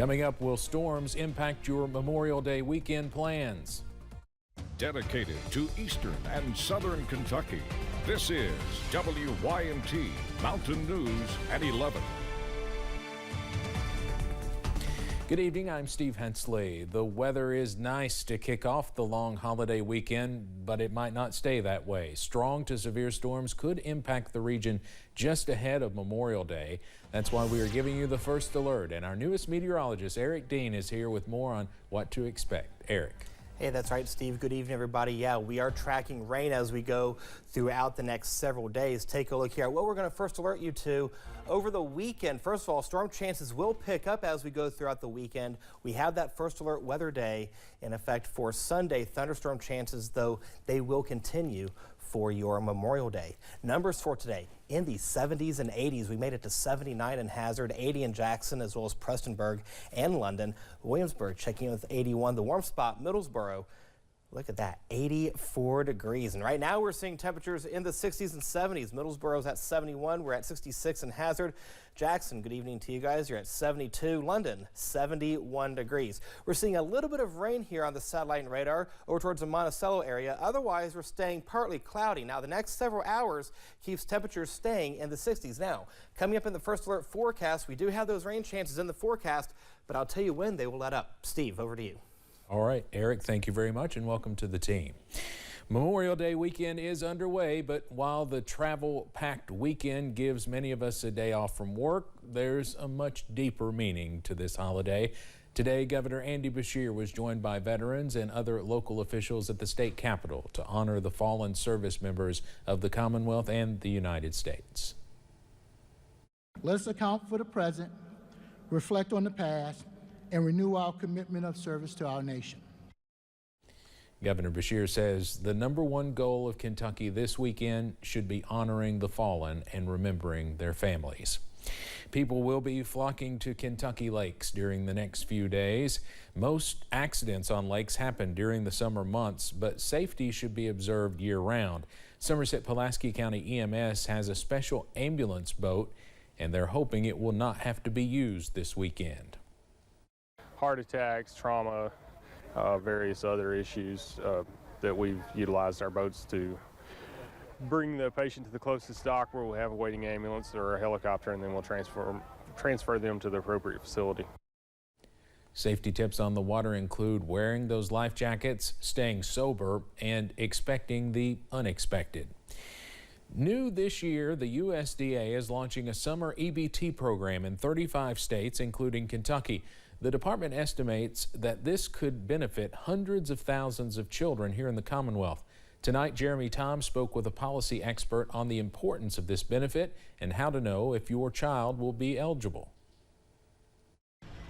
Coming up, will storms impact your Memorial Day weekend plans? Dedicated to Eastern and Southern Kentucky, this is WYMT Mountain News at 11. Good evening, I'm Steve Hensley. The weather is nice to kick off the long holiday weekend, but it might not stay that way. Strong to severe storms could impact the region just ahead of Memorial Day. That's why we are giving you the first alert, and our newest meteorologist, Eric Dean, is here with more on what to expect. Eric. Hey, that's right, Steve. Good evening, everybody. Yeah, we are tracking rain as we go throughout the next several days. Take a look here at what we're going to first alert you to over the weekend. First of all, storm chances will pick up as we go throughout the weekend. We have that first alert weather day in effect for Sunday. Thunderstorm chances, though, they will continue for your Memorial Day. Numbers for today in the 70s and 80s. We made it to 79 in Hazard, 80 in Jackson, as well as Prestonburg and London. Williamsburg checking in with 81. The warm spot, Middlesboro. Look at that, 84 degrees. And right now we're seeing temperatures in the 60s and 70s. Middlesboro's at 71. We're at 66 in Hazard. Jackson, good evening to you guys. You're at 72. London, 71 degrees. We're seeing a little bit of rain here on the satellite radar over towards the Monticello area. Otherwise, we're staying partly cloudy. Now, the next several hours keeps temperatures staying in the 60s. Now, coming up in the first alert forecast, we do have those rain chances in the forecast, but I'll tell you when they will let up. Steve, over to you. All right, Eric, thank you very much and welcome to the team. Memorial Day weekend is underway, but while the travel-packed weekend gives many of us a day off from work, there's a much deeper meaning to this holiday. Today, Governor Andy Beshear was joined by veterans and other local officials at the state capitol to honor the fallen service members of the Commonwealth and the United States. Let's account for the present, reflect on the past, and renew our commitment of service to our nation. Governor Beshear says the #1 goal of Kentucky this weekend should be honoring the fallen and remembering their families. People will be flocking to Kentucky lakes during the next few days. Most accidents on lakes happen during the summer months, but safety should be observed year-round. Somerset-Pulaski County EMS has a special ambulance boat, and they're hoping it will not have to be used this weekend. Heart attacks, trauma, various other issues that we've utilized our boats to bring the patient to the closest dock where we'll have a waiting ambulance or a helicopter, and then we'll transfer them to the appropriate facility. Safety tips on the water include wearing those life jackets, staying sober, and expecting the unexpected. New this year, the USDA is launching a summer EBT program in 35 states, including Kentucky. The department estimates that this could benefit hundreds of thousands of children here in the Commonwealth. Tonight, Jeremy Tom spoke with a policy expert on the importance of this benefit and how to know if your child will be eligible.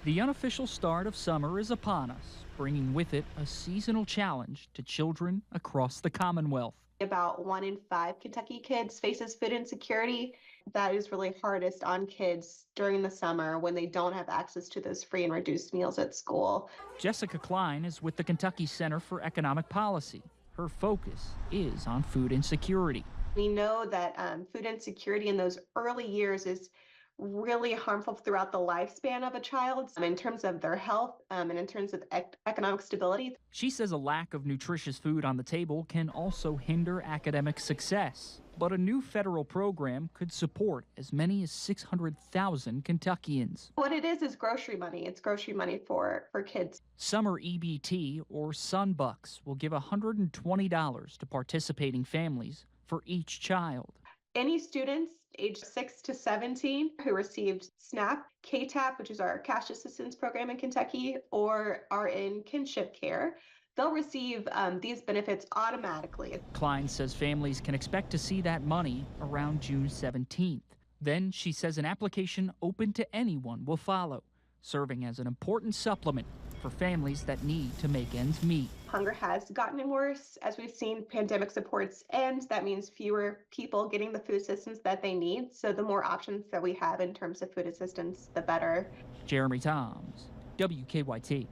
The unofficial start of summer is upon us, bringing with it a seasonal challenge to children across the Commonwealth. About 1 in 5 Kentucky kids faces food insecurity. That is really hardest on kids during the summer when they don't have access to those free and reduced meals at school. Jessica Klein is with the Kentucky Center for Economic Policy. Her focus is on food insecurity. We know that food insecurity in those early years is really harmful throughout the lifespan of a child in terms of their health and in terms of economic stability. She says a lack of nutritious food on the table can also hinder academic success. But a new federal program could support as many as 600,000 Kentuckians. What it is grocery money. It's grocery money for kids. Summer EBT, or Sunbucks, will give $120 to participating families for each child. Any students aged 6 to 17 who received SNAP, KTAP, which is our cash assistance program in Kentucky, or are in kinship care, they'll receive these benefits automatically. Klein says families can expect to see that money around June 17th. Then she says an application open to anyone will follow, serving as an important supplement for families that need to make ends meet. Hunger has gotten worse as we've seen pandemic supports end. That means fewer people getting the food assistance that they need. So the more options that we have in terms of food assistance, the better. Jeremy Toms, WKYT.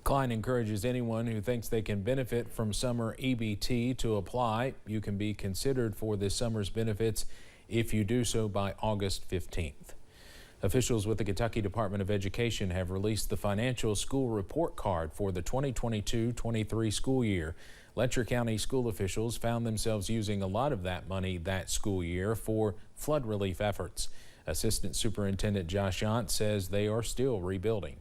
Klein encourages anyone who thinks they can benefit from summer EBT to apply. You can be considered for this summer's benefits if you do so by August 15th. Officials with the Kentucky Department of Education have released the financial school report card for the 2022-23 school year. Letcher County school officials found themselves using a lot of that money that school year for flood relief efforts. Assistant Superintendent Josh Yant says they are still rebuilding.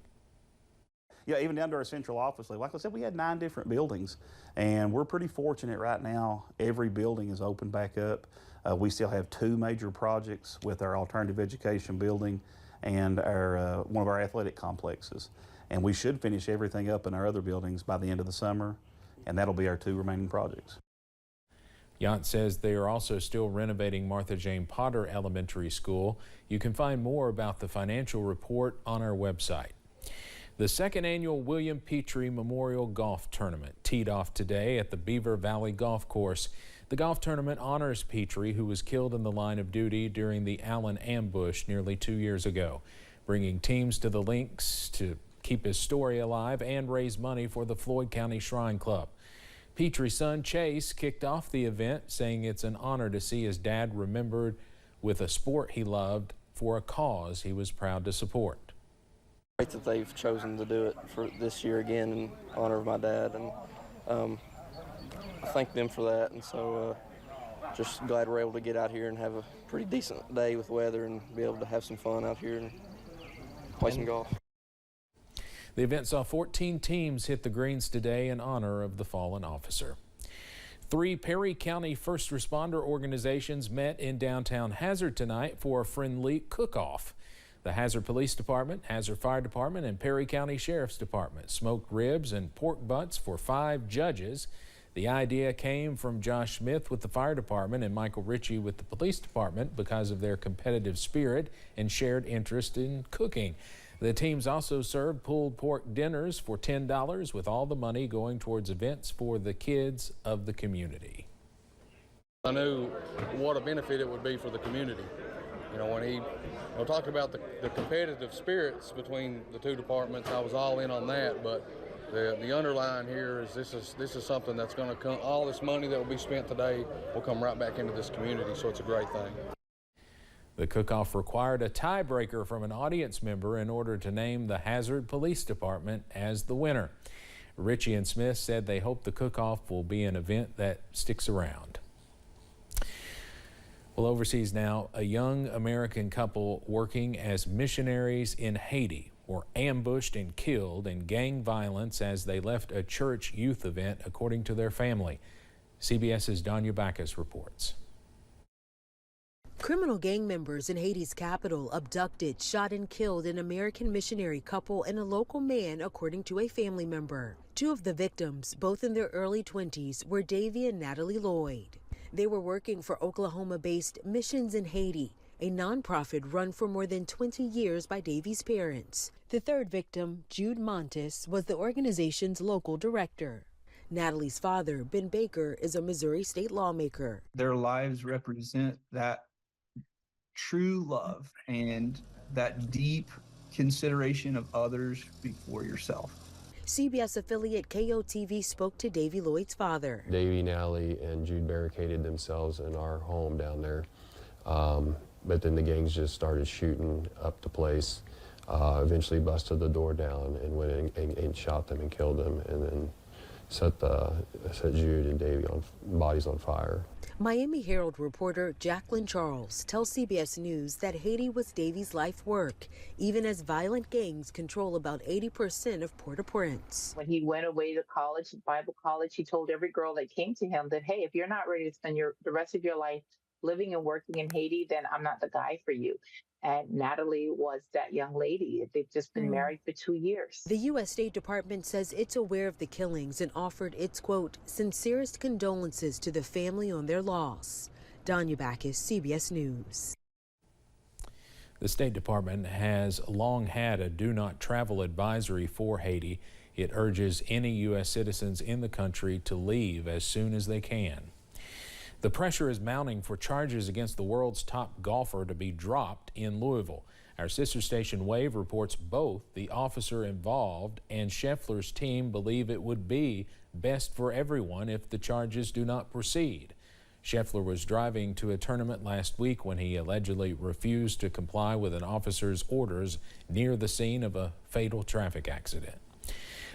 Yeah, even down to our central office. Like I said, we had 9 different buildings, and we're pretty fortunate right now. Every building is open back up. We still have 2 major projects with our alternative education building and our one of our athletic complexes. And we should finish everything up in our other buildings by the end of the summer, and that'll be our 2 remaining projects. Yant says they are also still renovating Martha Jane Potter Elementary School. You can find more about the financial report on our website. The second annual William Petrie Memorial Golf Tournament teed off today at the Beaver Valley Golf Course. The golf tournament honors Petrie, who was killed in the line of duty during the Allen ambush nearly 2 years ago, bringing teams to the links to keep his story alive and raise money for the Floyd County Shrine Club. Petrie's son Chase kicked off the event, saying it's an honor to see his dad remembered with a sport he loved for a cause he was proud to support. Great that they've chosen to do it for this year again in honor of my dad, and I thank them for that. And so just glad we're able to get out here and have a pretty decent day with weather and be able to have some fun out here and play some golf. The event saw 14 teams hit the greens today in honor of the fallen officer. 3 Perry County first responder organizations met in downtown Hazard tonight for a friendly cook-off. The Hazard Police Department, Hazard Fire Department, and Perry County Sheriff's Department smoked ribs and pork butts for 5 judges. The idea came from Josh Smith with the Fire Department and Michael Ritchie with the Police Department because of their competitive spirit and shared interest in cooking. The teams also served pulled pork dinners for $10, with all the money going towards events for the kids of the community. I knew what a benefit it would be for the community. You know, when he talked about the competitive spirits between the 2 departments, I was all in on that. But the underline here is this is something that's going to come. All this money that will be spent today will come right back into this community. So it's a great thing. The cook-off required a tiebreaker from an audience member in order to name the Hazard Police Department as the winner. Ritchie and Smith said they hope the cook-off will be an event that sticks around. Well, overseas now, a young American couple working as missionaries in Haiti were ambushed and killed in gang violence as they left a church youth event, according to their family. CBS's Danya Backus reports. Criminal gang members in Haiti's capital abducted, shot and killed an American missionary couple and a local man, according to a family member. 2 of the victims, both in their early 20s, were Davy and Natalie Lloyd. They were working for Oklahoma-based Missions in Haiti, a nonprofit run for more than 20 years by Davy's parents. The 3rd victim, Jude Montes, was the organization's local director. Natalie's father, Ben Baker, is a Missouri state lawmaker. Their lives represent that true love and that deep consideration of others before yourself. CBS affiliate KOTV spoke to Davy Lloyd's father. Davy, Natalie, and Jude barricaded themselves in our home down there. But then the gangs just started shooting up the place, eventually busted the door down and went in and shot them and killed them, and then set Jude and Davy bodies on fire. Miami Herald reporter Jacqueline Charles tells CBS News that Haiti was Davy's life work, even as violent gangs control about 80% of Port-au-Prince. When he went away to college, Bible college, he told every girl that came to him that, hey, if you're not ready to spend the rest of your life living and working in Haiti, then I'm not the guy for you. And Natalie was that young lady. They've just been married for 2 years. The U.S. State Department says it's aware of the killings and offered its, quote, sincerest condolences to the family on their loss. Danya Backus, CBS News. The State Department has long had a do not travel advisory for Haiti. It urges any U.S. citizens in the country to leave as soon as they can. The pressure is mounting for charges against the world's top golfer to be dropped in Louisville. Our sister station Wave reports both the officer involved and Scheffler's team believe it would be best for everyone if the charges do not proceed. Scheffler was driving to a tournament last week when he allegedly refused to comply with an officer's orders near the scene of a fatal traffic accident.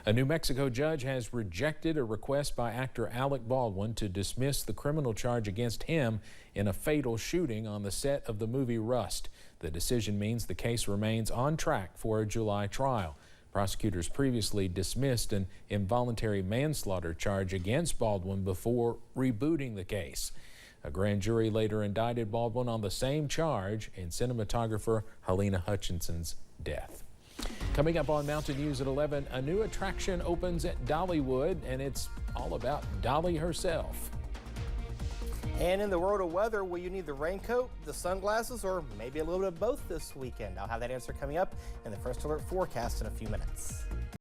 A New Mexico judge has rejected a request by actor Alec Baldwin to dismiss the criminal charge against him in a fatal shooting on the set of the movie Rust. The decision means the case remains on track for a July trial. Prosecutors previously dismissed an involuntary manslaughter charge against Baldwin before rebooting the case. A grand jury later indicted Baldwin on the same charge in cinematographer Helena Hutchinson's death. Coming up on Mountain News at 11, a new attraction opens at Dollywood, and it's all about Dolly herself. And in the world of weather, will you need the raincoat, the sunglasses, or maybe a little bit of both this weekend? I'll have that answer coming up in the First Alert forecast in a few minutes.